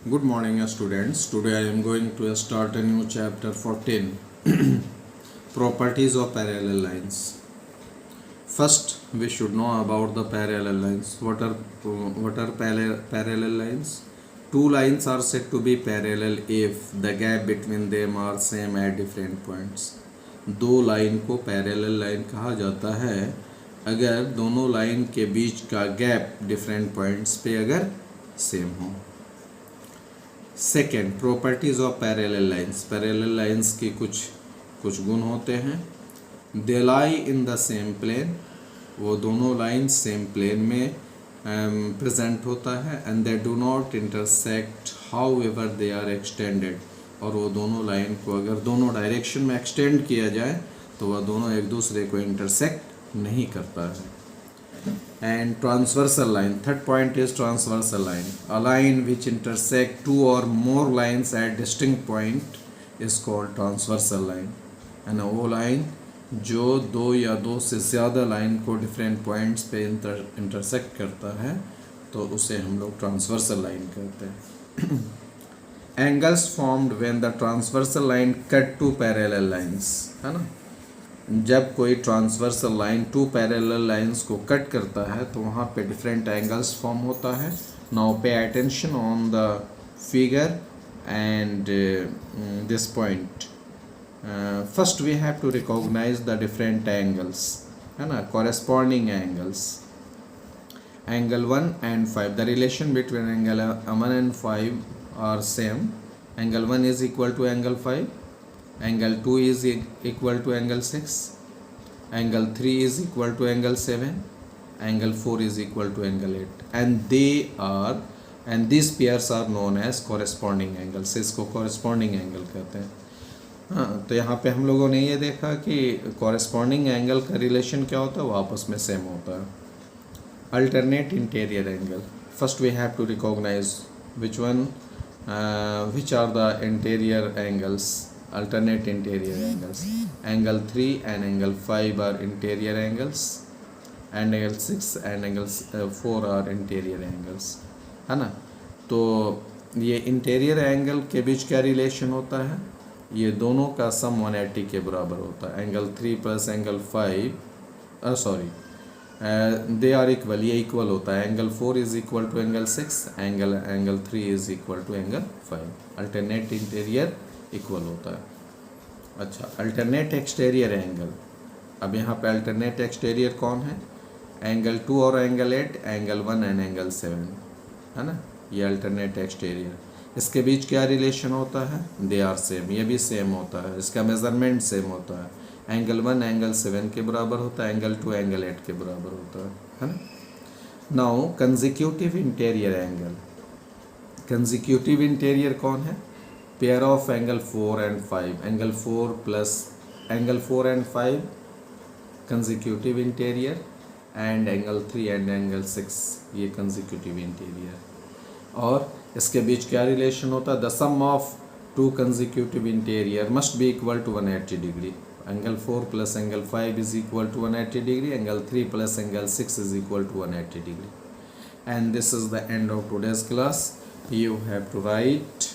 Good morning, students. Today I am going to start a new chapter 14 Properties of Parallel Lines. First, we should know about the parallel lines. What are parallel lines? Two lines are said to be parallel if the gap between them are same at different points. दो line को parallel line कहा जाता है अगर दोनों line के बीच का gap different points पे अगर सेम हो. Second, properties of parallel lines. Parallel lines की कुछ गुण होते हैं. They lie in the same plane, वो दोनों लाइंस सेम प्लेन में प्रेजेंट होता है. And they do not intersect however they are extended, और वो दोनों लाइन को अगर दोनों डायरेक्शन में एक्सटेंड किया जाए तो वह दोनों एक दूसरे को इंटरसेक्ट नहीं करता है. And transversal line, third point is transversal line. A line which intersect two or more lines at distinct point is called transversal line. And वो line जो दो या दो से ज़्यादा लाइन को डिफरेंट पॉइंट्स पे इंटरसेक्ट करता है तो उसे हम लोग ट्रांसवर्सल लाइन कहते हैं. Angles formed when the transversal line cut two parallel lines, है ना. जब कोई transversal line two parallel lines को कट करता है तो वहाँ पे डिफरेंट एंगल्स फॉर्म होता है. Now pay attention on the figure and this point. First we have to recognise the different angles, है ना, corresponding angles. Angle 1 and 5, the relation between angle 1 and 5 are same. Angle 1 is equal to angle 5, angle 2 is equal to angle 6, angle 3 is equal to angle 7, angle 4 is equal to angle 8, and these pairs are known as corresponding angles. इसको corresponding angle कहते हैं. हाँ, तो यहाँ पे हम लोगों ने ये देखा कि corresponding angle का relation क्या होता है, वो आपस में same होता है. alternate interior angle. First we have to recognize which are the interior angles. Alternate interior angles. Angle 3 and angle 5 are interior angles, and angle 6 and angle 4 are interior angles, है ना. तो ये इंटीरियर एंगल के बीच क्या relation होता है, ये दोनों का सम 180 के बराबर होता है. Angle 3 plus angle 5 they are equal, ये इक्वल होता है. Angle 4 is equal to angle 6, angle 3 is equal to angle 5. Alternate interior equal होता है. अच्छा, अल्टरनेट एक्सटीरियर एंगल. अब यहाँ पे अल्टरनेट एक्सटीरियर कौन है, एंगल 2 और एंगल 8, एंगल 1 एंड एंगल 7, है ना. ये अल्टरनेट एक्सटीरियर, इसके बीच क्या रिलेशन होता है, दे आर सेम, ये भी सेम होता है. इसका मेजरमेंट सेम होता है. एंगल 1 एंगल 7 के बराबर होता है, एंगल 2 एंगल 8 के बराबर होता है ना. Now consecutive interior angle. Consecutive interior कौन है, pair of angle 4 and 5, angle 4 and 5 consecutive interior, and angle 3 and angle 6 ये consecutive interior. और इसके बीच क्या रिलेशन होता है, the sum of two consecutive interior must be equal to 180 degree. angle 4 plus angle 5 is equal to 180 degree, angle 3 plus angle 6 is equal to 180 degree. And this is the end of today's class. You have to write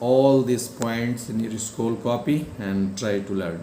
all these points in your school copy and try to learn.